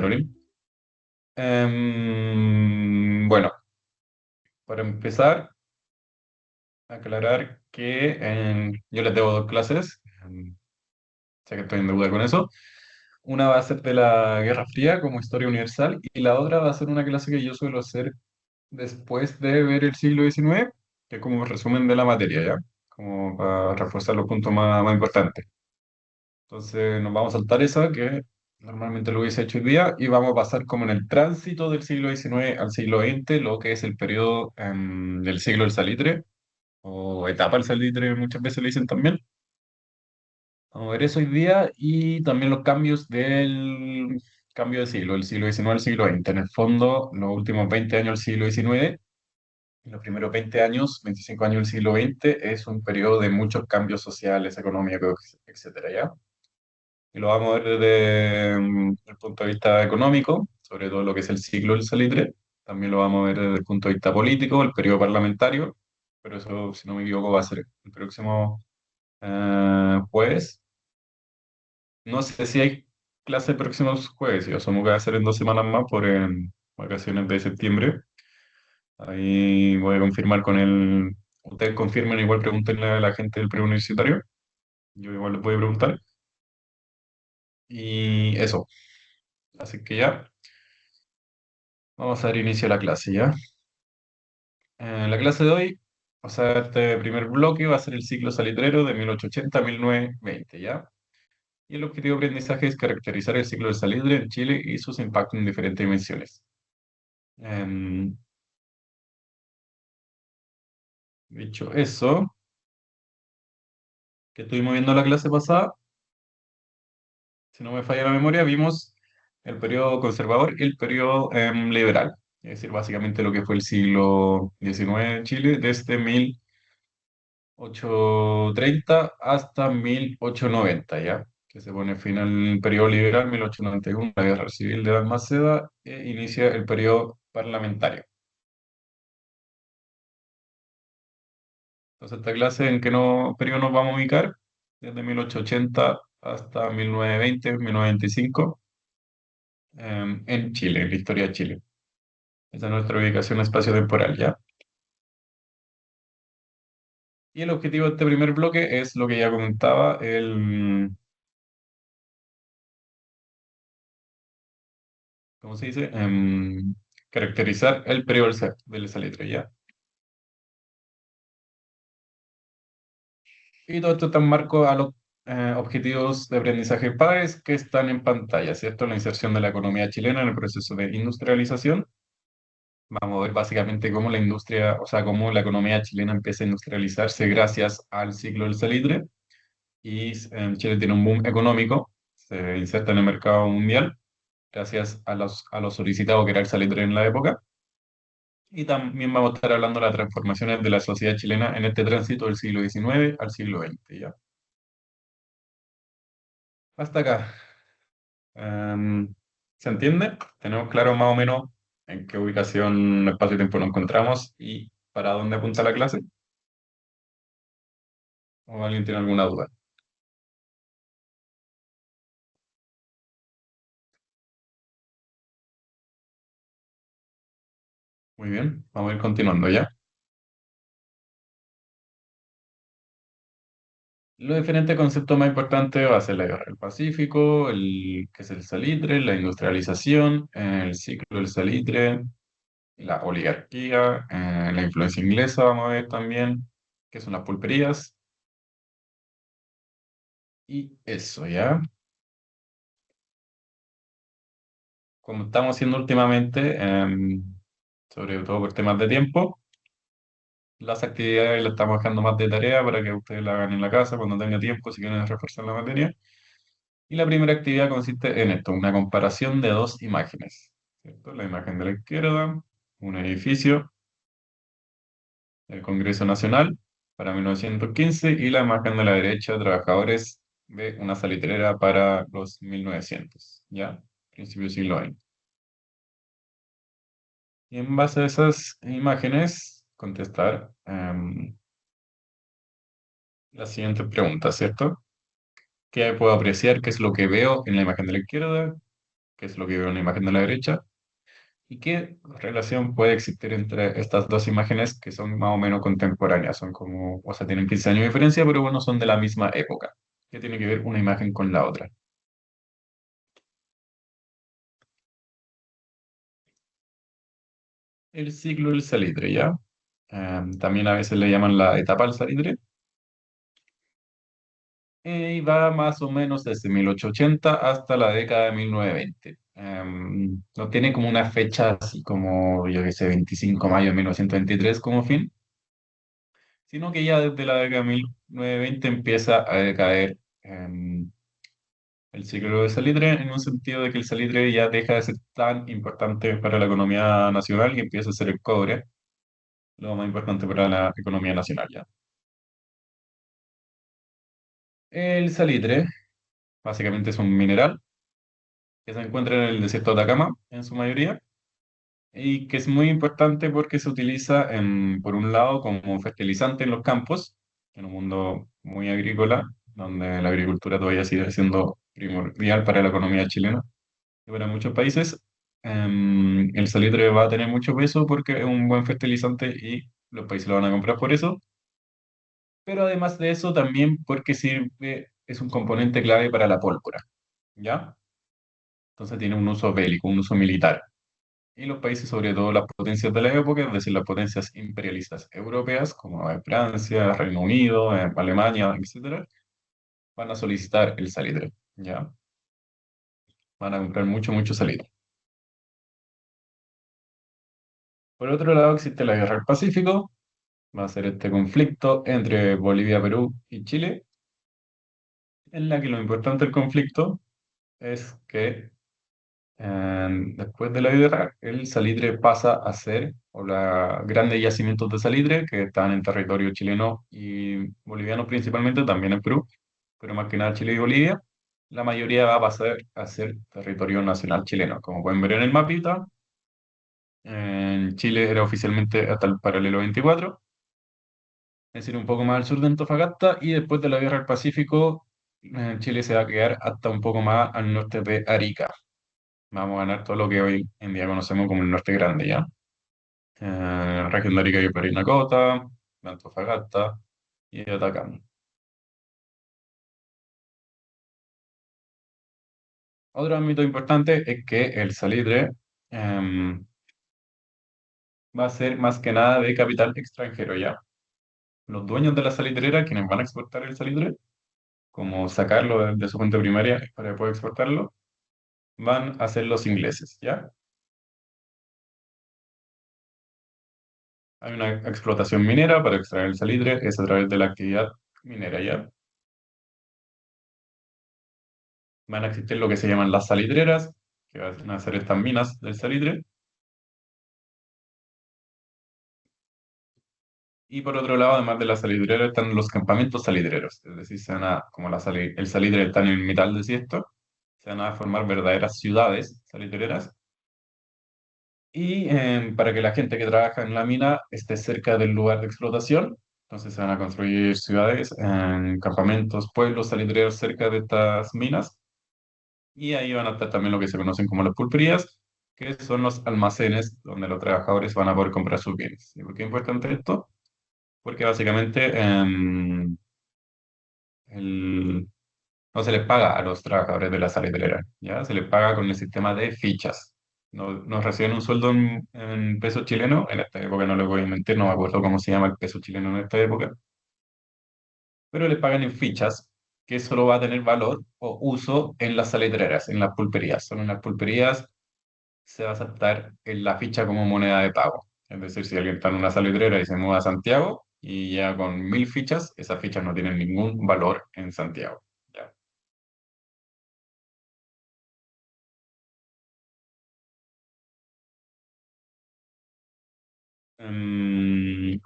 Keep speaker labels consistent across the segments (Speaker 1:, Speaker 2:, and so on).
Speaker 1: Caroline. Bueno, para empezar, aclarar que yo les debo dos clases, sé que estoy en deuda con eso. Una va a ser de la Guerra Fría como historia universal y la otra va a ser una clase que yo suelo hacer después de ver el siglo XIX, que es como un resumen de la materia, ¿ya? Como para reforzar los puntos más importantes. Entonces nos vamos a saltar esa, que normalmente lo hubiese hecho hoy día, y vamos a pasar como en el tránsito del siglo XIX al siglo XX, lo que es el periodo del siglo del salitre, o etapa del salitre, muchas veces le dicen también. Vamos a ver eso hoy día y también los cambios del cambio de siglo, del siglo XIX al siglo XX. En el fondo, los últimos 20 años del siglo XIX y los primeros 20 años, 25 años del siglo XX es un periodo de muchos cambios sociales, económicos, etcétera, ¿ya? Y lo vamos a ver desde el punto de vista económico, sobre todo lo que es el ciclo del salitre. También lo vamos a ver desde el punto de vista político, el periodo parlamentario, pero eso, si no me equivoco, va a ser el próximo jueves. No sé si hay clase próximos jueves, yo asumo que va a ser en 2 semanas más por vacaciones de septiembre. Ahí voy a confirmar con el... Ustedes confirmen, igual pregúntenle a la gente del preuniversitario. Yo igual les voy a preguntar. Y eso. Así que ya, vamos a dar inicio a la clase, ¿ya? La clase de hoy, o sea, este primer bloque va a ser el ciclo salitrero de 1880 a 1920, ¿ya? Y el objetivo de aprendizaje es caracterizar el ciclo del salitre en Chile y sus impactos en diferentes dimensiones. Em, Dicho eso, que estuvimos viendo la clase pasada, si no me falla la memoria, vimos el periodo conservador y el periodo liberal, es decir, básicamente lo que fue el siglo XIX en Chile, desde 1830 hasta 1890, ¿ya? Que se pone fin al periodo liberal, 1891, la Guerra Civil de Balmaceda, e inicia el periodo parlamentario. Entonces, esta clase, ¿en qué periodo nos vamos a ubicar? Desde 1880 hasta 1920, 1925, en Chile, en la historia de Chile. Esa es nuestra ubicación espacio-temporal, ¿ya? Y el objetivo de este primer bloque es lo que ya comentaba, ¿cómo se dice? Caracterizar el periodo del salitre, ¿ya? Y todo esto está en marco a los objetivos de aprendizaje PAES que están en pantalla, ¿cierto? La inserción de la economía chilena en el proceso de industrialización. Vamos a ver básicamente cómo la industria, o sea, cómo la economía chilena empieza a industrializarse gracias al ciclo del salitre. Y Chile tiene un boom económico, se inserta en el mercado mundial gracias a lo solicitado que era el salitre en la época. Y también vamos a estar hablando de las transformaciones de la sociedad chilena en este tránsito del siglo XIX al siglo XX, ¿ya? Hasta acá. ¿Se entiende? Tenemos claro más o menos en qué ubicación, espacio y tiempo nos encontramos y para dónde apunta la clase. ¿O alguien tiene alguna duda? Muy bien, vamos a ir continuando ya. Los diferentes conceptos más importantes va a ser la guerra del Pacífico, que es el salitre, la industrialización, el ciclo del salitre, la oligarquía, la influencia inglesa, vamos a ver también, qué son las pulperías, y eso ya. Como estamos haciendo últimamente, sobre todo por temas de tiempo, las actividades las estamos dejando más de tarea para que ustedes la hagan en la casa cuando tengan tiempo, si quieren reforzar la materia. Y la primera actividad consiste en esto, una comparación de dos imágenes, ¿cierto? La imagen de la izquierda, un edificio, el Congreso Nacional para 1915, y la imagen de la derecha, trabajadores de una salitrera para los 1900, ¿ya? Principio del siglo XX. Y en base a esas imágenes, contestar las siguientes preguntas, ¿cierto? ¿Qué puedo apreciar? ¿Qué es lo que veo en la imagen de la izquierda? que es lo que veo en la imagen de la derecha, y qué relación puede existir entre estas dos imágenes que son más o menos contemporáneas, son como, o sea, tienen 15 años de diferencia, pero bueno, son de la misma época. ¿Qué tiene que ver una imagen con la otra? El ciclo del salitre, ¿ya? También a veces le llaman la etapa del salitre, y va más o menos desde 1880 hasta la década de 1920. No tiene como una fecha así como, yo que sé, 25 de mayo de 1923 como fin, sino que ya desde la década de 1920 empieza a decaer el ciclo del salitre, en un sentido de que el salitre ya deja de ser tan importante para la economía nacional y empieza a ser el cobre lo más importante para la economía nacional ya. El salitre básicamente es un mineral que se encuentra en el desierto de Atacama en su mayoría y que es muy importante porque se utiliza, por un lado, como fertilizante en los campos, en un mundo muy agrícola, donde la agricultura todavía sigue siendo primordial para la economía chilena y para muchos países. El salitre va a tener mucho peso porque es un buen fertilizante y los países lo van a comprar por eso, pero además de eso también porque sirve, es un componente clave para la pólvora, ¿ya? Entonces tiene un uso bélico, un uso militar. Y los países, sobre todo las potencias de la época, es decir, las potencias imperialistas europeas, como Francia, Reino Unido, Alemania, etcétera, van a solicitar el salitre, ¿ya? Van a comprar mucho, mucho salitre. Por otro lado, existe la Guerra del Pacífico, va a ser este conflicto entre Bolivia, Perú y Chile, en la que lo importante del conflicto es que después de la guerra, el salitre pasa a ser, o los grandes yacimientos de salitre que están en territorio chileno y boliviano principalmente, también en Perú, pero más que nada Chile y Bolivia, la mayoría va a pasar a ser territorio nacional chileno. Como pueden ver en el mapita, en Chile era oficialmente hasta el paralelo 24, es decir, un poco más al sur de Antofagasta, y después de la guerra del Pacífico, Chile se va a quedar hasta un poco más al norte de Arica. Vamos a ganar todo lo que hoy en día conocemos como el Norte Grande, ¿ya? Región de Arica y Parinacota, de Antofagasta y de Atacama. Otro ámbito importante es que el salitre va a ser más que nada de capital extranjero, ¿ya? Los dueños de la salitrera, quienes van a exportar el salitre, como sacarlo de su fuente primaria para poder exportarlo, van a ser los ingleses, ¿ya? Hay una explotación minera para extraer el salitre, es a través de la actividad minera, ¿ya? Van a existir lo que se llaman las salitreras, que van a ser estas minas del salitre. Y por otro lado, además de las salitreras, están los campamentos salitreros. Es decir, como el salitre está en el mitad del desierto, se van a formar verdaderas ciudades salitreras. Y para que la gente que trabaja en la mina esté cerca del lugar de explotación, entonces se van a construir ciudades, campamentos, pueblos salitreros cerca de estas minas. Y ahí van a estar también lo que se conocen como las pulperías, que son los almacenes donde los trabajadores van a poder comprar sus bienes. ¿Y por qué es importante esto? Porque básicamente el- no se les paga a los trabajadores de la salitrera, ¿ya? Se les paga con el sistema de fichas. No, no reciben un sueldo en peso chileno, en esta época no lo voy a mentir, no me acuerdo cómo se llama el peso chileno en esta época, pero les pagan en fichas, que solo va a tener valor o uso en las salitreras, en las pulperías. Solo en las pulperías se va a aceptar en la ficha como moneda de pago. Es decir, si alguien está en una salitrera y se muda a Santiago y ya con 1000 fichas, esas fichas no tienen ningún valor en Santiago. ¿Ya?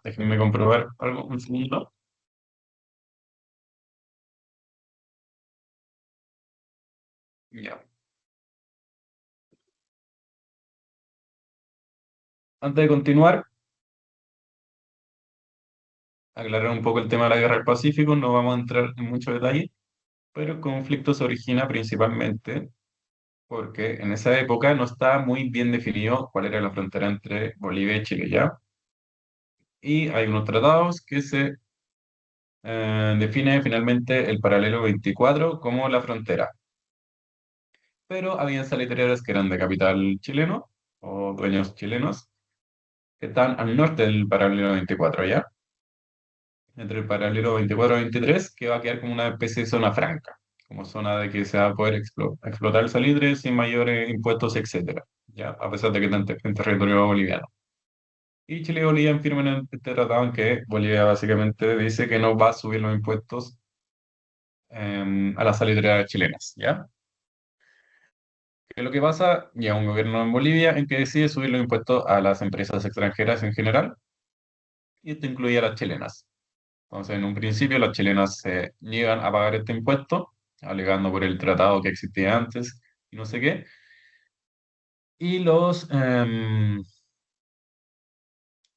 Speaker 1: Déjenme comprobar algo, un segundo. Ya. Antes de continuar, aclarar un poco el tema de la guerra del Pacífico, no vamos a entrar en mucho detalle, pero el conflicto se origina principalmente porque en esa época no estaba muy bien definido cuál era la frontera entre Bolivia y Chile, ¿ya? Y hay unos tratados que se define finalmente el paralelo 24 como la frontera. Pero habían salitreras que eran de capital chileno o dueños chilenos que están al norte del paralelo 24, ¿ya? Entre el paralelo 24 y 23, que va a quedar como una especie de zona franca, como zona de que se va a poder explotar el salitre sin mayores impuestos, etcétera, ¿ya? A pesar de que está en territorio boliviano. Y Chile y Bolivia firman este tratado en que Bolivia básicamente dice que no va a subir los impuestos a las salitreras chilenas, ¿ya? Que lo que pasa, ya un gobierno en Bolivia en que decide subir los impuestos a las empresas extranjeras en general, y esto incluye a las chilenas. Entonces, en un principio, las chilenas se niegan a pagar este impuesto, alegando por el tratado que existía antes y no sé qué, y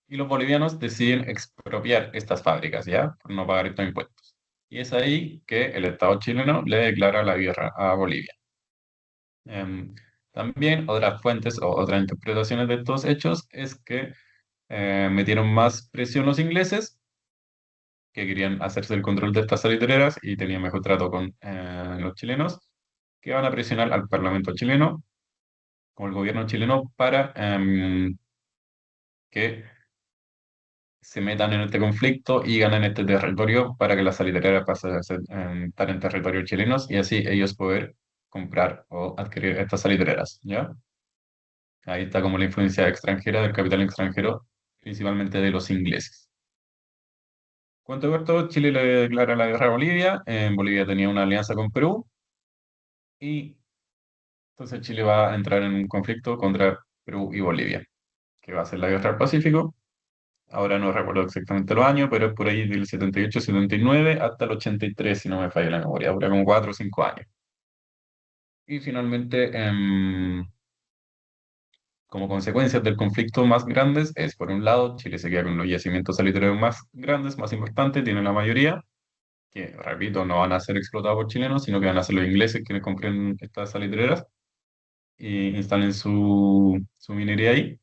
Speaker 1: y los bolivianos deciden expropiar estas fábricas, ¿ya? Por no pagar estos impuestos. Y es ahí que el Estado chileno le declara la guerra a Bolivia. Em, También otras fuentes o otras interpretaciones de estos hechos es que metieron más presión los ingleses, que querían hacerse el control de estas salitreras y tenían mejor trato con los chilenos, que van a presionar al Parlamento chileno o el gobierno chileno para que se metan en este conflicto y ganen este territorio para que las salitreras pasen a estar en territorio chilenos y así ellos poder comprar o adquirir estas salitreras, ¿ya? Ahí está como la influencia extranjera del capital extranjero, principalmente de los ingleses. Cuento corto, Chile le declara la guerra a Bolivia. En Bolivia tenía una alianza con Perú y entonces Chile va a entrar en un conflicto contra Perú y Bolivia, que va a ser la guerra del Pacífico. Ahora no recuerdo exactamente los años, pero es por ahí del 78, 79 hasta el 83, si no me falla la memoria. Dura como 4 o 5 años. Y finalmente, como consecuencias del conflicto más grandes, es por un lado, Chile se queda con los yacimientos salitrarios más grandes, más importantes, tiene la mayoría, que, repito, no van a ser explotados por chilenos, sino que van a ser los ingleses quienes compren estas salitreras y instalen su minería ahí.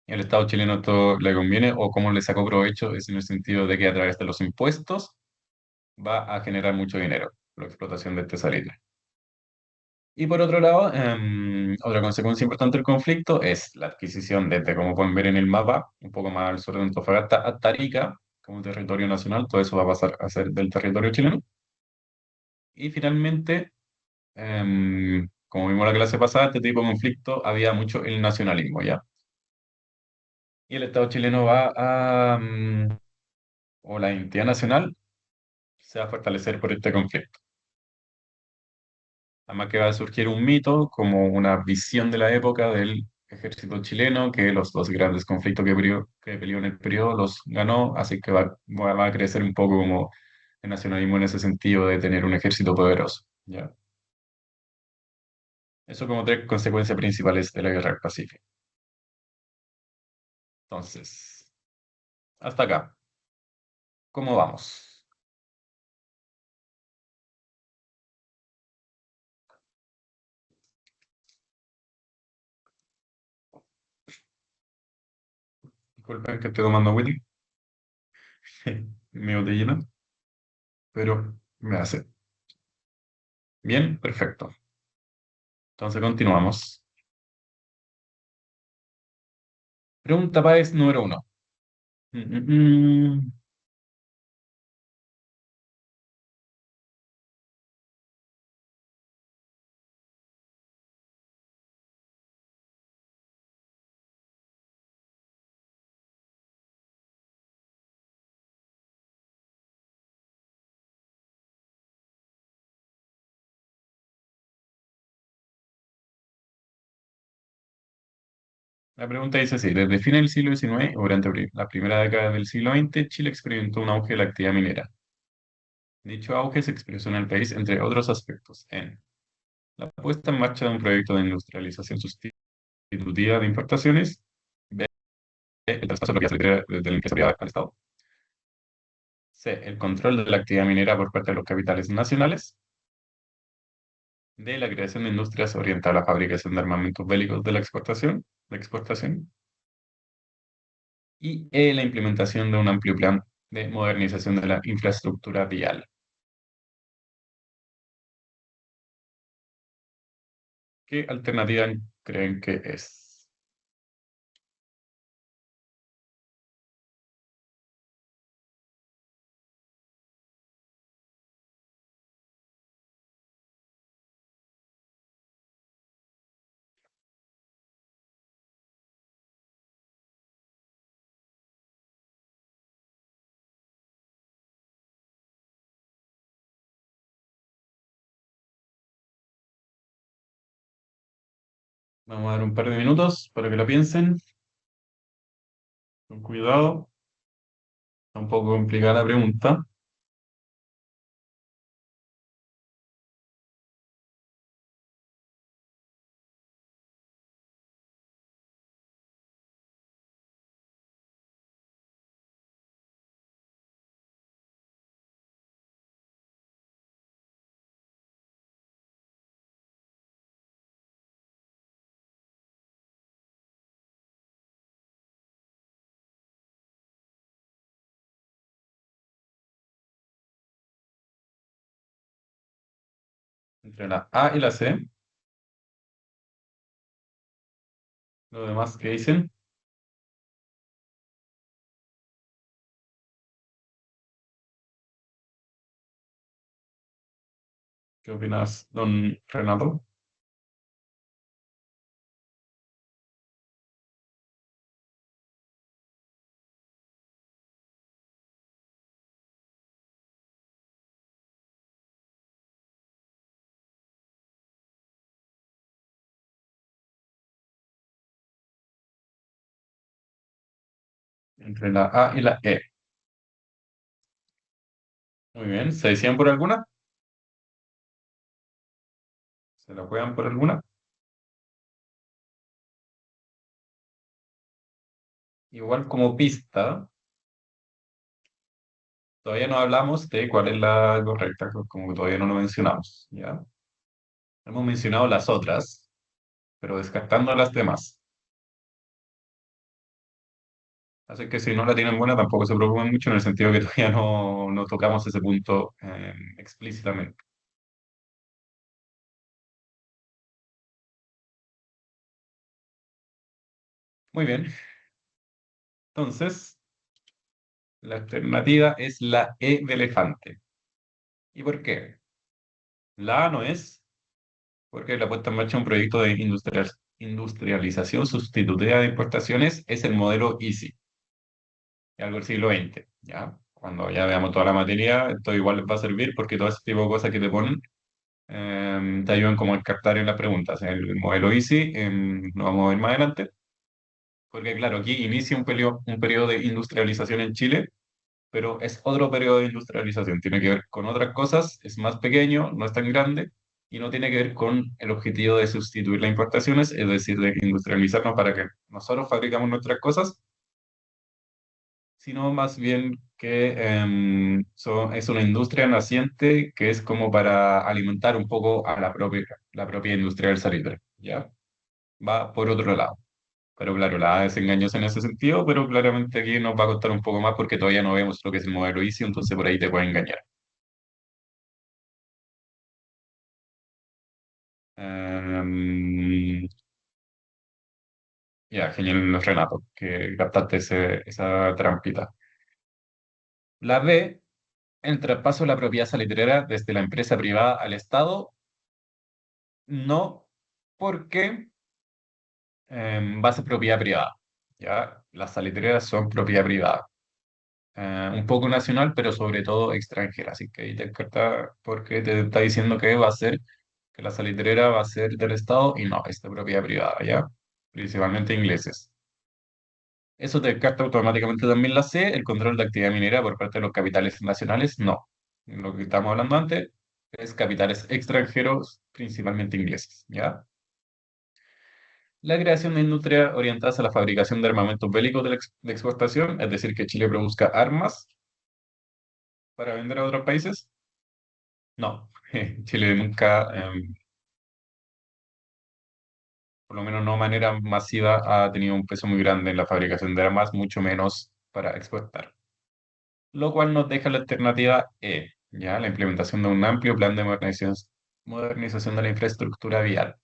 Speaker 1: El Estado chileno esto le conviene o cómo le sacó provecho es en el sentido de que a través de los impuestos va a generar mucho dinero la explotación de este salitre. Y por otro lado, otra consecuencia importante del conflicto es la adquisición desde, como pueden ver en el mapa, un poco más al sur de Antofagasta, hasta Arica, como territorio nacional. Todo eso va a pasar a ser del territorio chileno. Y finalmente, como vimos la clase pasada, este tipo de conflicto había mucho el nacionalismo, ¿ya? Y el Estado chileno va o la identidad nacional se va a fortalecer por este conflicto. Además que va a surgir un mito como una visión de la época del ejército chileno, que los dos grandes conflictos que peleó en el periodo los ganó, así que va a crecer un poco como el nacionalismo en ese sentido de tener un ejército poderoso, ¿ya? Eso como tres consecuencias principales de la Guerra del Pacífico. Entonces, hasta acá, ¿cómo vamos? Disculpen que estoy tomando whisky, mi botellina, pero me hace. Bien, perfecto. Entonces continuamos. Pregunta país número uno. Mm, mm, mm. La pregunta dice así, desde fines del siglo XIX o durante la primera década del siglo XX, Chile experimentó un auge de la actividad minera. Dicho auge se expresó en el país, entre otros aspectos, en la puesta en marcha de un proyecto de industrialización sustitutiva de importaciones, B, el traspaso de la propiedad desde la empresa privada al Estado, C, el control de la actividad minera por parte de los capitales nacionales, D, la creación de industrias orientadas a la fabricación de armamentos bélicos de exportación. Y E, la implementación de un amplio plan de modernización de la infraestructura vial. ¿Qué alternativa creen que es? Vamos a dar un par de minutos para que lo piensen, con cuidado. Está un poco complicada la pregunta. Entre la A y la C, lo demás que dicen, ¿qué opinas, don Renato? Entre la A y la E. Muy bien, ¿se decían por alguna? ¿Se la juegan por alguna? Igual como pista, todavía no hablamos de cuál es la correcta, como que todavía no lo mencionamos, ¿ya? Hemos mencionado las otras, pero descartando las demás. Así que si no la tienen buena, tampoco se preocupen mucho en el sentido que todavía no tocamos ese punto explícitamente. Muy bien, entonces la alternativa es la E de elefante. ¿Y por qué? La A no es porque la puesta en marcha de un proyecto de industrialización sustitutiva de importaciones es el modelo EASY, algo del siglo XX, ¿ya? Cuando ya veamos toda la materia, esto igual les va a servir porque todo ese tipo de cosas que te ponen te ayudan como a descartar en las preguntas. El modelo EASY lo vamos a ver más adelante, porque claro, aquí inicia un periodo de industrialización en Chile, pero es otro periodo de industrialización. Tiene que ver con otras cosas, es más pequeño, no es tan grande y no tiene que ver con el objetivo de sustituir las importaciones, es decir, de industrializarnos para que nosotros fabricamos nuestras cosas, sino más bien que es una industria naciente que es como para alimentar un poco a la propia industria del salitre, ¿ya? Va por otro lado. Pero claro, la A es engañosa en ese sentido, pero claramente aquí nos va a costar un poco más porque todavía no vemos lo que es el modelo ICI, entonces por ahí te puede engañar. Em, ya, genial, Renato, que captaste esa trampita. La B, el traspaso de la propiedad salitrera desde la empresa privada al Estado, no, porque va a ser propiedad privada. ¿Ya? Las salitreras son propiedad privada. Un poco nacional, pero sobre todo extranjera. Así que ahí te descarta porque te está diciendo que va a ser, que la salitrera va a ser del Estado y no, es de propiedad privada, ¿ya? Principalmente ingleses. Eso te descarta automáticamente también la C, el control de actividad minera por parte de los capitales nacionales, no. Lo que estamos hablando antes es capitales extranjeros, principalmente ingleses, ¿ya? La creación de industrias orientadas a la fabricación de armamentos bélicos de exportación, es decir, que Chile produzca armas para vender a otros países. No, Chile nunca. por lo menos no de manera masiva, ha tenido un peso muy grande en la fabricación de armas, mucho menos para exportar. Lo cual nos deja la alternativa E, ¿ya? La implementación de un amplio plan de modernización de la infraestructura vial,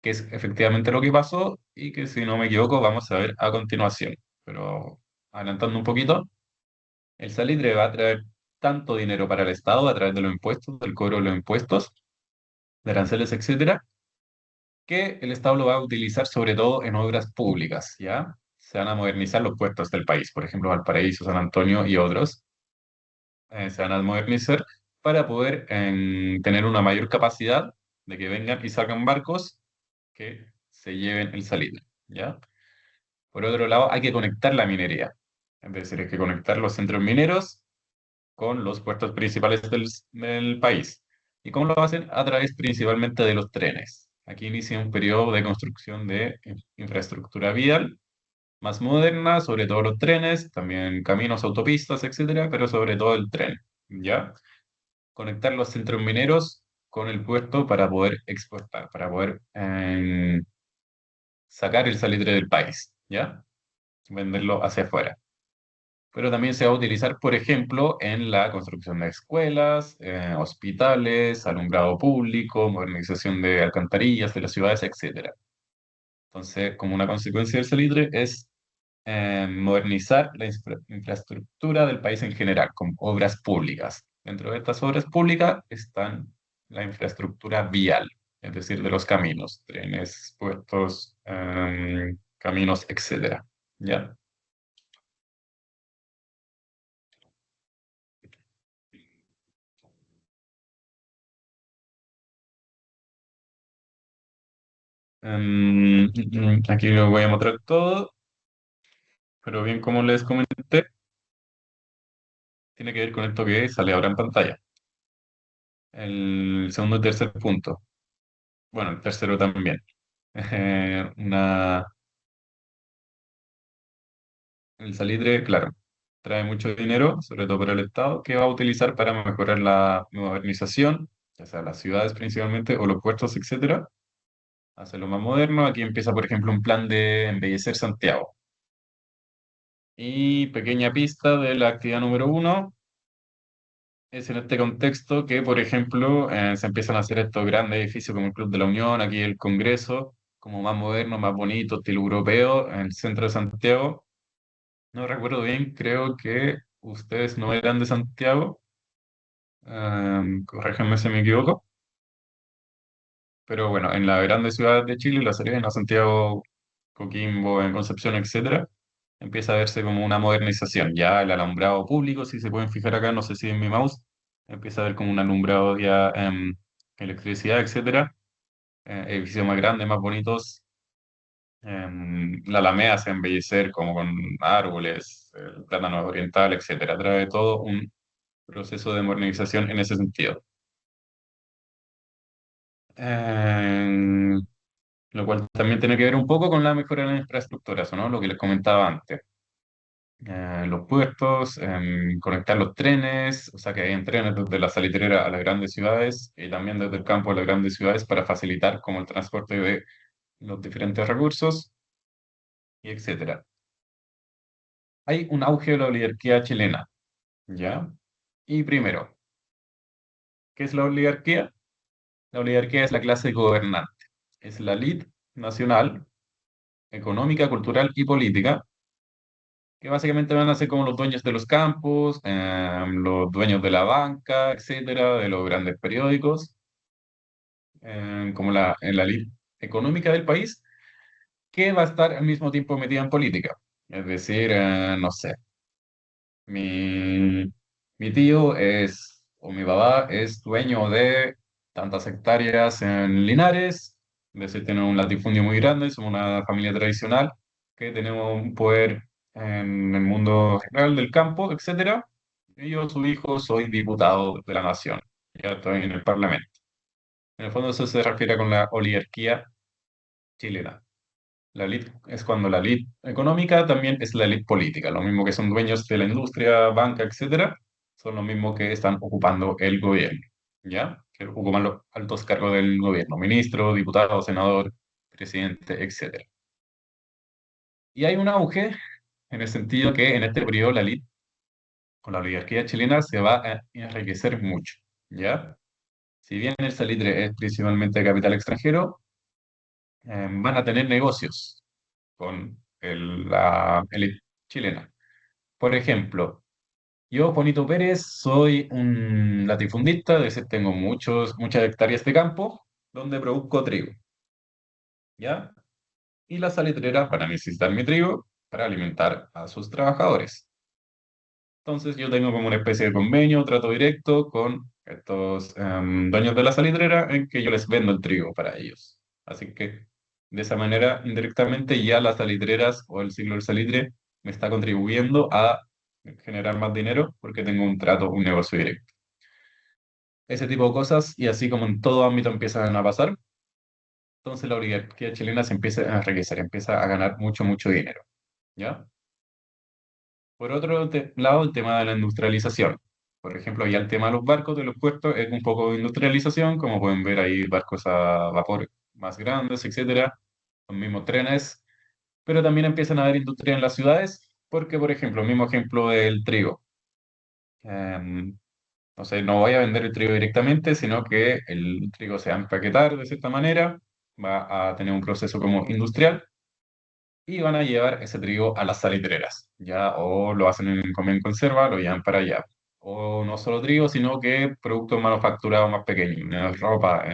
Speaker 1: que es efectivamente lo que pasó y que, si no me equivoco, vamos a ver a continuación. Pero adelantando un poquito, el salitre va a traer tanto dinero para el Estado a través de los impuestos, del cobro de los impuestos, de aranceles, etcétera, que el Estado lo va a utilizar sobre todo en obras públicas, ¿ya? Se van a modernizar los puertos del país, por ejemplo, Valparaíso, San Antonio y otros, se van a modernizar para poder tener una mayor capacidad de que vengan y salgan barcos que se lleven el salitre, ¿ya? Por otro lado, hay que conectar la minería, es decir, hay que conectar los centros mineros con los puertos principales del país. ¿Y cómo lo hacen? A través principalmente de los trenes. Aquí inicia un periodo de construcción de infraestructura vial más moderna, sobre todo los trenes, también caminos, autopistas, etcétera, pero sobre todo el tren, ¿ya? Conectar los centros mineros con el puerto para poder exportar, para poder sacar el salitre del país, ¿ya? Venderlo hacia afuera. Pero también se va a utilizar, por ejemplo, en la construcción de escuelas, hospitales, alumbrado público, modernización de alcantarillas de las ciudades, etcétera. Entonces, como una consecuencia del salitre es modernizar la infraestructura del país en general, con obras públicas. Dentro de estas obras públicas están la infraestructura vial, es decir, de los caminos, trenes, puertos, caminos, etcétera. ¿Ya? Aquí lo voy a mostrar todo, pero bien como les comenté, tiene que ver con esto que sale ahora en pantalla. El segundo y tercer punto. Bueno, el tercero también. Una El salitre, claro, trae mucho dinero, sobre todo para el Estado, que va a utilizar para mejorar la modernización, ya sea las ciudades principalmente o los puertos, etcétera, hacerlo más moderno. Aquí empieza, por ejemplo, un plan de embellecer Santiago. Y pequeña pista de la actividad número uno, es en este contexto que, por ejemplo, se empiezan a hacer estos grandes edificios como el Club de la Unión, aquí el Congreso, como más moderno, más bonito, estilo europeo, en el centro de Santiago. No recuerdo bien, creo que ustedes no eran de Santiago, corréjenme si me equivoco, pero bueno, en las grandes ciudades de Chile, La Serena, Santiago, Coquimbo, en Concepción, etcétera, empieza a verse como una modernización. Ya el alumbrado público, si se pueden fijar acá, no sé si en mi mouse, empieza a ver como un alumbrado ya, electricidad, etcétera, edificios más grandes, más bonitos. La Alameda se embellecer como con árboles, el plátano oriental, etcétera. Trae todo un proceso de modernización en ese sentido. Eh, lo cual también tiene que ver un poco con la mejora de la infraestructura, eso, ¿no? Lo que les comentaba antes. Los puertos, conectar los trenes, o sea que hay trenes desde la salitrera a las grandes ciudades y también desde el campo a las grandes ciudades para facilitar como el transporte de los diferentes recursos y etcétera. Hay un auge de la oligarquía chilena, ¿ya? Y primero, ¿qué es la oligarquía? La oligarquía es la clase gobernante, es la élite nacional, económica, cultural y política, que básicamente van a ser como los dueños de los campos, los dueños de la banca, etcétera, de los grandes periódicos, como en la élite económica del país, que va a estar al mismo tiempo metida en política. Es decir, no sé, mi, mi tío o mi papá es dueño de tantas hectáreas en Linares, es decir, tiene un latifundio muy grande, somos una familia tradicional, que tenemos un poder en el mundo general del campo, etcétera. Y yo, su hijo, soy diputado de la nación, ya estoy en el Parlamento. En el fondo eso se refiere con la oligarquía chilena. La elite es cuando la elite económica también es la elite política, lo mismo que son dueños de la industria, banca, etcétera, son los mismos que están ocupando el gobierno, ¿ya? Que ocupan los altos cargos del gobierno, ministro, diputado, senador, presidente, etcétera. Y hay un auge en el sentido que en este periodo la elite con la oligarquía chilena se va a enriquecer mucho, ¿ya? Si bien el salitre es principalmente de capital extranjero, van a tener negocios con la élite chilena. Por ejemplo, yo, Juanito Pérez, soy un latifundista, es decir, tengo muchas hectáreas de campo donde produzco trigo, ¿ya? Y las salitreras van a necesitar mi trigo para alimentar a sus trabajadores. Entonces yo tengo como una especie de convenio, trato directo con estos dueños de la salitrera en que yo les vendo el trigo para ellos. Así que de esa manera, indirectamente, ya las salitreras o el ciclo del salitre me está contribuyendo a generar más dinero porque tengo un trato, un negocio directo. Ese tipo de cosas, y así como en todo ámbito empiezan a pasar, entonces la oligarquía chilena se empieza a enriquecer, empieza a ganar mucho dinero. ¿Ya? Por otro lado, el tema de la industrialización. Por ejemplo, ya el tema de los barcos, de los puertos, es un poco de industrialización, como pueden ver ahí barcos a vapor más grandes, etcétera, los mismos trenes, pero también empiezan a haber industria en las ciudades, porque, por ejemplo, el mismo ejemplo del trigo. Em, no sé, no voy a vender el trigo directamente, sino que el trigo se va a empaquetar de cierta manera, va a tener un proceso como industrial y van a llevar ese trigo a las salitreras, ¿ya? O lo hacen como en conserva, lo llevan para allá. O no solo trigo, sino que productos manufacturados más pequeños, ropa,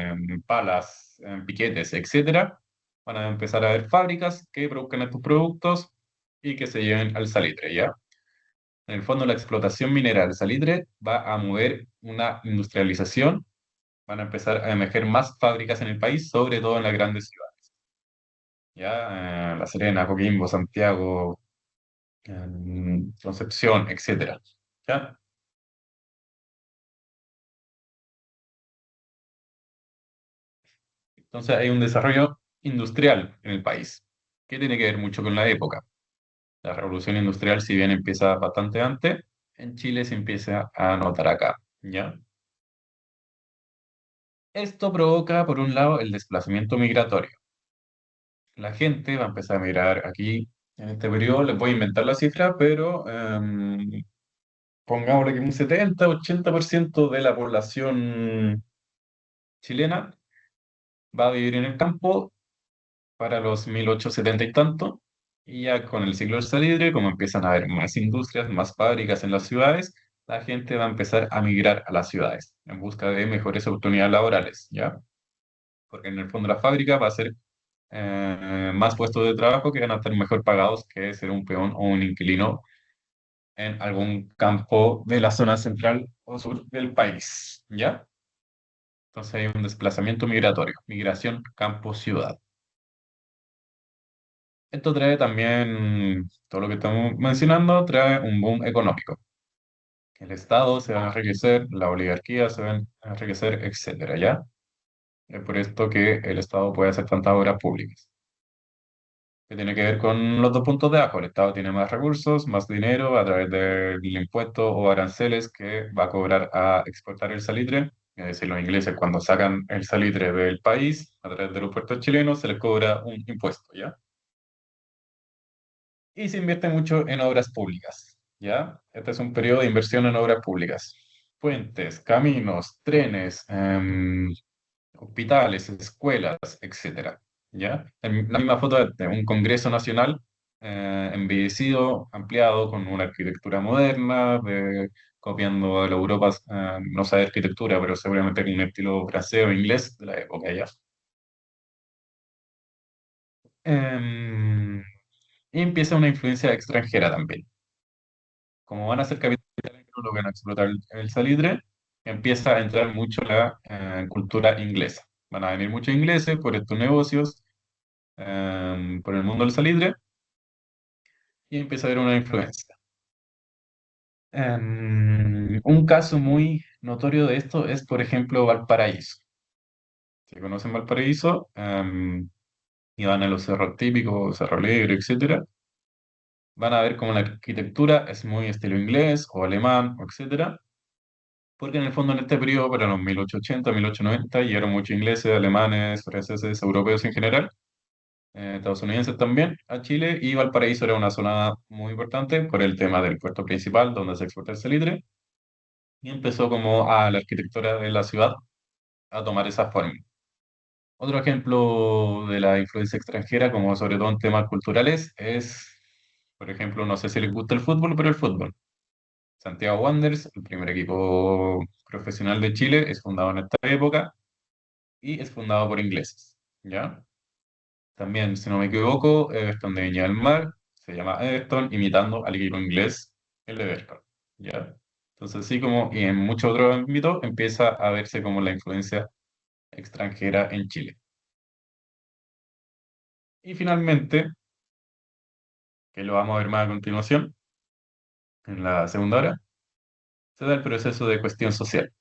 Speaker 1: palas, piquetes, etcétera. Van a empezar a haber fábricas que produzcan estos productos y que se lleven al salitre, ¿ya? En el fondo, la explotación minera del salitre va a mover una industrialización, van a empezar a emerger más fábricas en el país, sobre todo en las grandes ciudades, ¿ya? La Serena, Coquimbo, Santiago, Concepción, etcétera. ¿Ya? Entonces hay un desarrollo industrial en el país, que tiene que ver mucho con la época. La revolución industrial, si bien empieza bastante antes, en Chile se empieza a notar acá. ¿Ya? Esto provoca, por un lado, el desplazamiento migratorio. La gente va a empezar a migrar aquí en este periodo, les voy a inventar la cifra, pero pongámosle que un 70-80% de la población chilena va a vivir en el campo para los 1870 y tanto, y ya con el ciclo del salitre, como empiezan a haber más industrias, más fábricas en las ciudades, la gente va a empezar a migrar a las ciudades en busca de mejores oportunidades laborales, ¿ya? Porque en el fondo la fábrica va a ser más puestos de trabajo que van a estar mejor pagados que ser un peón o un inquilino en algún campo de la zona central o sur del país, ¿ya? Entonces hay un desplazamiento migratorio, migración campo-ciudad. Esto trae también, todo lo que estamos mencionando, trae un boom económico. El Estado se va a enriquecer, la oligarquía se va a enriquecer, etcétera, ¿ya? Es por esto que el Estado puede hacer tantas obras públicas. Que tiene que ver con los dos puntos de abajo. El Estado tiene más recursos, más dinero a través del impuesto o aranceles que va a cobrar a exportar el salitre. Es decir, los ingleses cuando sacan el salitre del país a través de los puertos chilenos se les cobra un impuesto, ¿ya? Y se invierte mucho en obras públicas, ¿ya? Este es un periodo de inversión en obras públicas. Puentes, caminos, trenes, hospitales, escuelas, etcétera, ¿ya? La misma foto de un Congreso Nacional embellecido, ampliado, con una arquitectura moderna, copiando de la Europa, no sé de arquitectura, pero seguramente con un estilo francés o inglés de la época, ¿ya? Em, y empieza una influencia extranjera también. Como van a ser capitales que no van a explotar el salitre, empieza a entrar mucho la cultura inglesa. Van a venir muchos ingleses por estos negocios, por el mundo del salitre, y empieza a haber una influencia. Un caso muy notorio de esto es, por ejemplo, Valparaíso. Si conocen Valparaíso, y van a los cerros típicos, Cerro Alegre, etcétera, van a ver cómo la arquitectura es muy estilo inglés o alemán, etcétera. Porque en el fondo en este periodo, para los 1880, 1890, llegaron muchos ingleses, alemanes, franceses, europeos en general, estadounidenses también a Chile, y Valparaíso era una zona muy importante por el tema del puerto principal donde se exporta el salitre, y empezó como a la arquitectura de la ciudad a tomar esa forma. Otro ejemplo de la influencia extranjera, como sobre todo en temas culturales, es, por ejemplo, no sé si les gusta el fútbol, pero el fútbol. Santiago Wanderers, el primer equipo profesional de Chile, es fundado en esta época y es fundado por ingleses, ¿ya? También, si no me equivoco, Everton de Viña del Mar se llama Everton, imitando al equipo inglés, el de Everton, ¿ya? Entonces, sí, como y en muchos otros ámbitos, empieza a verse como la influencia extranjera en Chile. Y finalmente, que lo vamos a ver más a continuación, en la segunda hora, se da el proceso de cuestión social.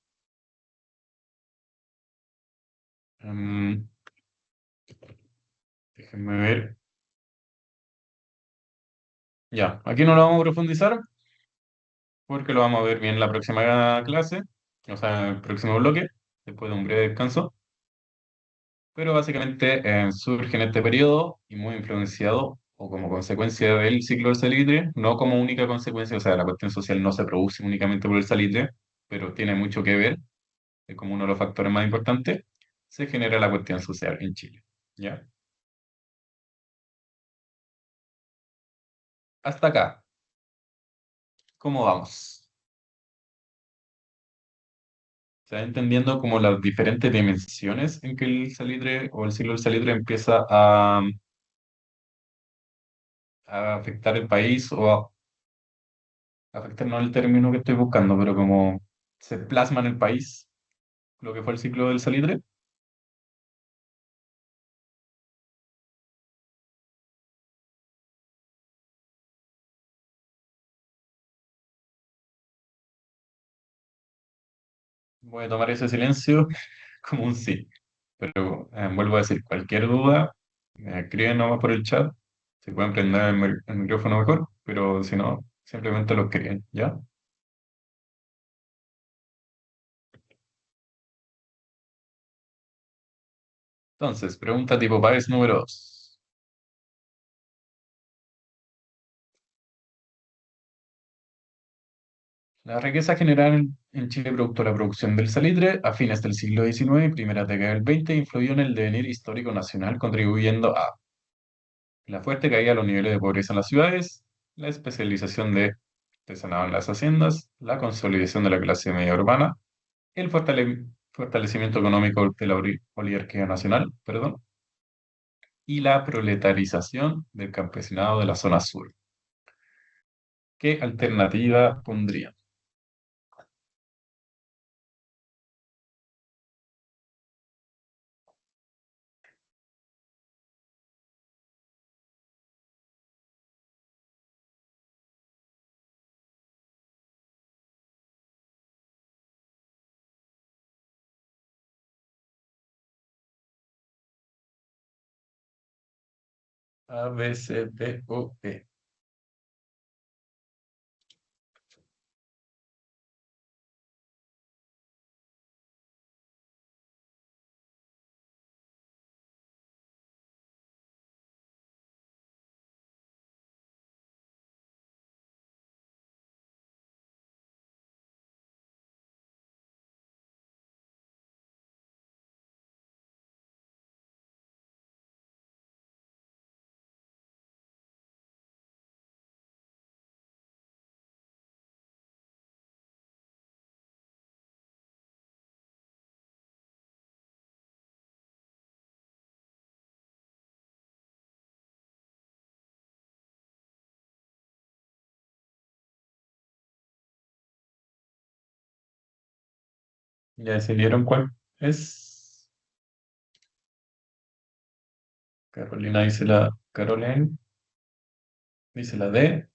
Speaker 1: Mm, déjenme ver. Ya, aquí no lo vamos a profundizar porque lo vamos a ver bien en la próxima clase, o sea, en el próximo bloque, después de un breve descanso. Pero básicamente surge en este periodo y muy influenciado o como consecuencia del ciclo del salitre, no como única consecuencia, o sea, la cuestión social no se produce únicamente por el salitre, pero tiene mucho que ver, es como uno de los factores más importantes, se genera la cuestión social en Chile. ¿Ya? Hasta acá, ¿cómo vamos? Se va entendiendo como las diferentes dimensiones en que el salitre o el ciclo del salitre empieza a afectar el país o afectar no el término que estoy buscando, pero como se plasma en el país lo que fue el ciclo del salitre. Voy a tomar ese silencio como un sí. Pero vuelvo a decir, cualquier duda, me escriben nomás por el chat. Se pueden prender el micrófono mejor, pero si no, simplemente lo escriben, ¿ya? Entonces, pregunta tipo país número 2. La riqueza general en Chile producto de la producción del salitre a fines del siglo XIX y primera década del XX influyó en el devenir histórico nacional, contribuyendo a la fuerte caída de los niveles de pobreza en las ciudades, la especialización de artesanado en las haciendas, la consolidación de la clase media urbana, el fortalecimiento económico de la oligarquía nacional, perdón, y la proletarización del campesinado de la zona sur. ¿Qué alternativa pondría? A, B, C, D o E. ¿Ya decidieron cuál es? Carolina dice la Caroline, dice la D,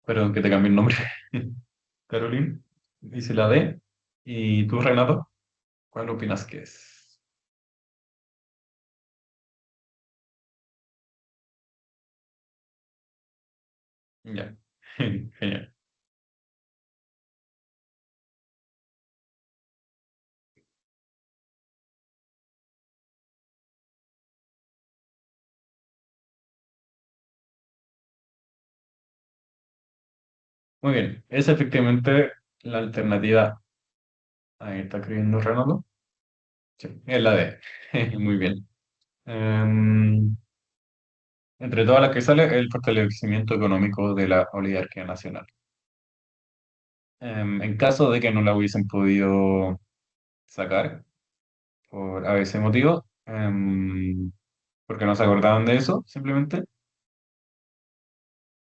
Speaker 1: perdón que te cambié el nombre. Caroline dice la D. ¿Y tú, Renato? ¿Cuál opinas que es? Ya, genial. Muy bien, es efectivamente la alternativa. Ahí está escribiendo Renato. Sí, es la D. Muy bien. Em, Entre todas las que sale, el fortalecimiento económico de la oligarquía nacional. En caso de que no la hubiesen podido sacar por a ese motivo, porque no se acordaban de eso, simplemente,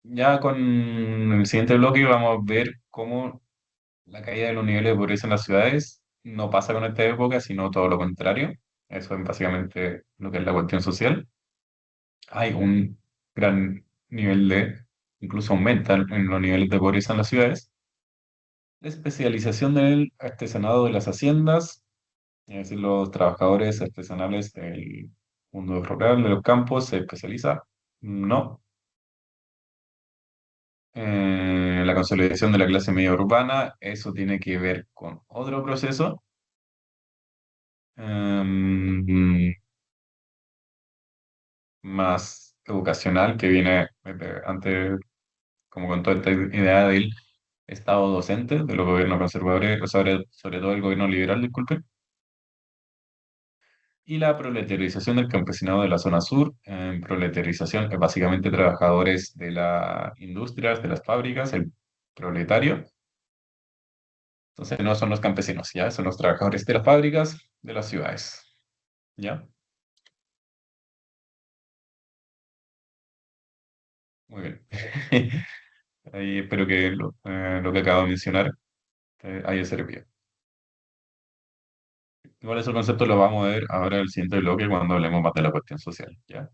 Speaker 1: ya con el siguiente bloque vamos a ver cómo la caída de los niveles de pobreza en las ciudades no pasa con esta época, sino todo lo contrario. Eso es básicamente lo que es la cuestión social. Hay un gran nivel de, incluso aumentan en los niveles de pobreza en las ciudades. La especialización del artesanado de las haciendas, es decir, los trabajadores artesanales del mundo rural, de los campos, se especializa. No. La consolidación de la clase media urbana, eso tiene que ver con otro proceso, em, más educacional que viene antes, como con toda esta idea del Estado docente, de los gobiernos conservadores, o sobre todo el gobierno liberal, disculpe, y la proletarización del campesinado de la zona sur. Proletarización es básicamente trabajadores de las industrias, de las fábricas, el proletario. Entonces no son los campesinos, ¿ya? Son los trabajadores de las fábricas, de las ciudades, ¿ya? Muy bien. Ahí espero que lo que acabo de mencionar haya servido. Igual esos conceptos los vamos a ver ahora en el siguiente bloque cuando hablemos más de la cuestión social, ¿ya?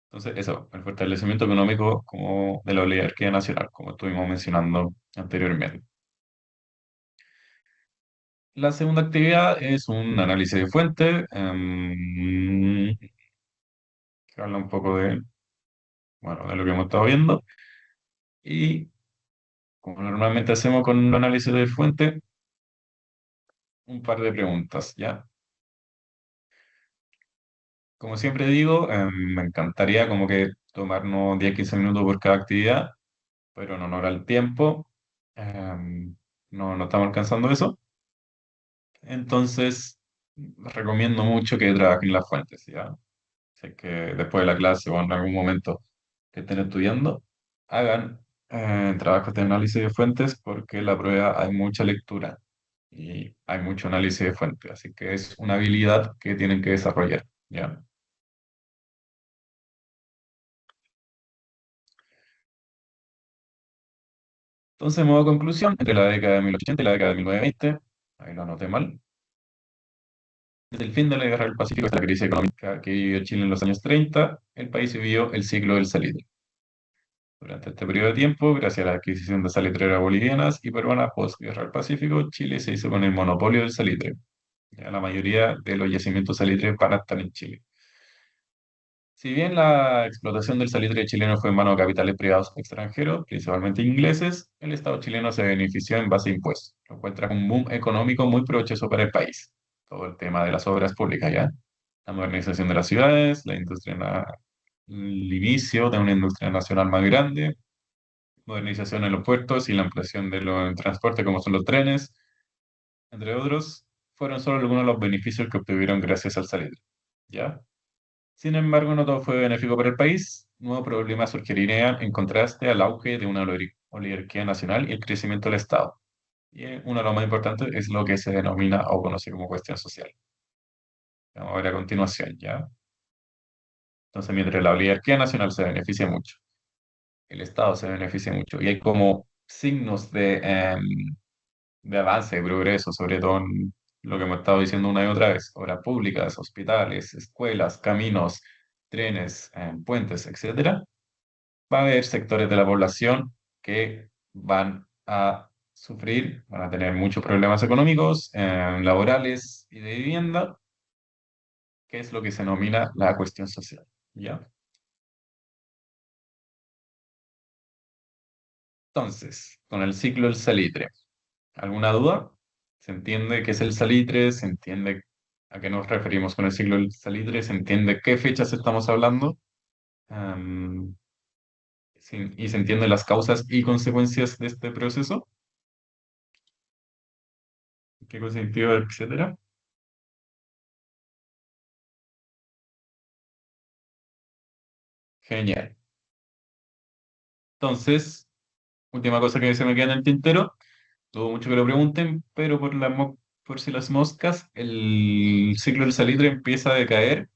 Speaker 1: Entonces, eso, el fortalecimiento económico como de la oligarquía nacional, como estuvimos mencionando anteriormente. La segunda actividad es un análisis de fuente, que habla un poco de, bueno, de lo que hemos estado viendo. Y como normalmente hacemos con un análisis de fuente, un par de preguntas, ¿ya? Como siempre digo, me encantaría como que tomarnos 10 15 minutos por cada actividad, pero en honor al tiempo, no estamos alcanzando eso. Entonces, recomiendo mucho que trabajen las fuentes, ¿ya? Si es que después de la clase o en algún momento que estén estudiando, hagan trabajos de análisis de fuentes porque en la prueba hay mucha lectura y hay mucho análisis de fuentes, así que es una habilidad que tienen que desarrollar, ¿ya? Entonces, en modo conclusión, entre la década de 1880 y la década de 1920, ahí lo anoté mal, desde el fin de la Guerra del Pacífico hasta la crisis económica que vivió Chile en los años 30, el país vivió el ciclo del salitre. Durante este periodo de tiempo, gracias a la adquisición de salitreras bolivianas y peruanas postguerra del Pacífico, Chile se hizo con el monopolio del salitre. Ya la mayoría de los yacimientos salitres van a estar en Chile. Si bien la explotación del salitre chileno fue en manos de capitales privados extranjeros, principalmente ingleses, el Estado chileno se benefició en base a impuestos, lo cual trajo un boom económico muy provechoso para el país. Todo el tema de las obras públicas, ¿ya? La modernización de las ciudades, la industria, el inicio de una industria nacional más grande, modernización en los puertos y la ampliación de los transportes como son los trenes, entre otros, fueron solo algunos de los beneficios que obtuvieron gracias al salitre, ¿ya? Sin embargo, no todo fue benéfico para el país. Nuevos problemas surgirían en contraste al auge de una oligarquía nacional y el crecimiento del Estado. Y uno de los más importantes es lo que se denomina o conoce como cuestión social. Vamos a ver a continuación, ¿ya? Entonces, mientras la oligarquía nacional se beneficia mucho, el Estado se beneficia mucho, y hay como signos de avance, de progreso, sobre todo en lo que hemos estado diciendo una y otra vez, obras públicas, hospitales, escuelas, caminos, trenes, puentes, etcétera, va a haber sectores de la población que van a sufrir, van a tener muchos problemas económicos, laborales y de vivienda, que es lo que se denomina la cuestión social, ¿ya? Entonces, con el ciclo del salitre, ¿alguna duda? ¿Se entiende qué es el salitre? ¿Se entiende a qué nos referimos con el ciclo del salitre? ¿Se entiende qué fechas estamos hablando? Am, y se entienden las causas y consecuencias de este proceso, qué consentido, etcétera. Genial. Entonces, última cosa que se me queda en el tintero, dudo mucho que lo pregunten, pero por si las moscas, el ciclo del salitre empieza a decaer,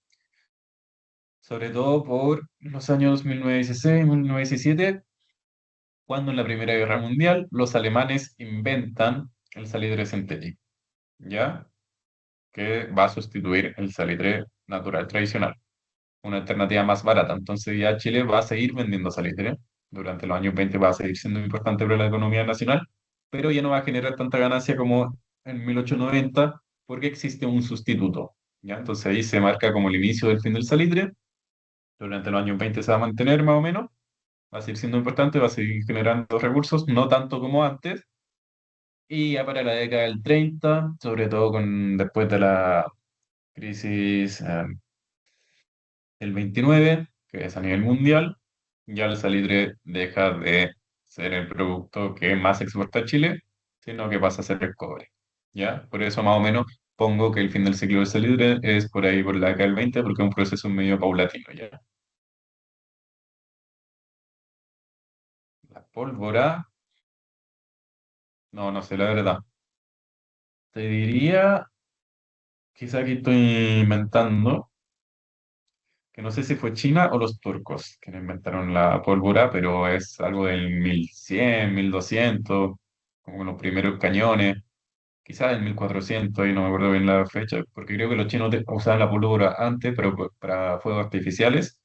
Speaker 1: sobre todo por los años 1916, 1917, cuando en la Primera Guerra Mundial los alemanes inventan el salitre sintético, ¿ya? Que va a sustituir el salitre natural tradicional, una alternativa más barata. Entonces ya Chile va a seguir vendiendo salitre. Durante los años 20 va a seguir siendo importante para la economía nacional, pero ya no va a generar tanta ganancia como en 1890 porque existe un sustituto. ¿Ya? Entonces ahí se marca como el inicio del fin del salitre. Durante los años 20 se va a mantener más o menos, va a seguir siendo importante, va a seguir generando recursos, no tanto como antes. Y ya para la década del 30, sobre todo después de la crisis el 29, que es a nivel mundial, ya el salitre deja de ser el producto que más exporta Chile, sino que pasa a ser el cobre. ¿Ya? Por eso más o menos pongo que el fin del ciclo del salitre es por ahí por la década del 20, porque es un proceso medio paulatino, ¿ya? La pólvora, no, no sé la verdad. Te diría, quizá aquí estoy inventando, que no sé si fue China o los turcos que inventaron la pólvora, pero es algo del 1100, 1200, como los primeros cañones, quizás en 1400, y no me acuerdo bien la fecha, porque creo que los chinos usaban la pólvora antes, pero para fuegos artificiales,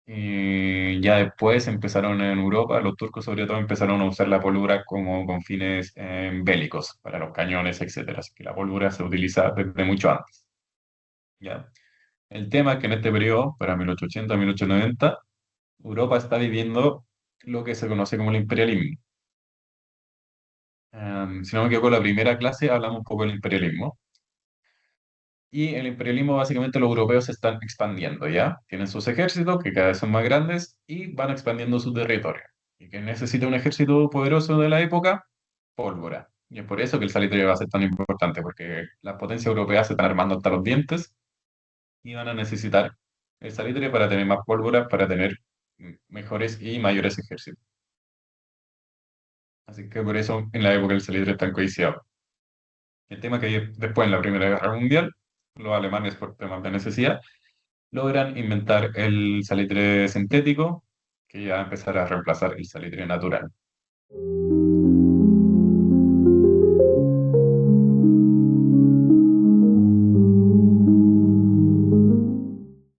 Speaker 1: y ya después empezaron en Europa, los turcos sobre todo empezaron a usar la pólvora como con fines bélicos, para los cañones, etcétera. Así que la pólvora se utiliza desde mucho antes, ¿ya? El tema es que en este periodo, para 1880, 1890, Europa está viviendo lo que se conoce como el imperialismo. Si no me equivoco, la primera clase hablamos un poco del imperialismo. Y el imperialismo, básicamente, los europeos se están expandiendo, ¿ya? Tienen sus ejércitos, que cada vez son más grandes, y van expandiendo su territorio. ¿Y que necesita un ejército poderoso de la época? Pólvora. Y es por eso que el salitre va a ser tan importante, porque las potencias europeas se están armando hasta los dientes y van a necesitar el salitre para tener más pólvora, para tener mejores y mayores ejércitos. Así que por eso en la época el salitre es tan codiciado. El tema que después en la Primera Guerra Mundial, los alemanes por temas de necesidad, logran inventar el salitre sintético, que ya empezará a reemplazar el salitre natural.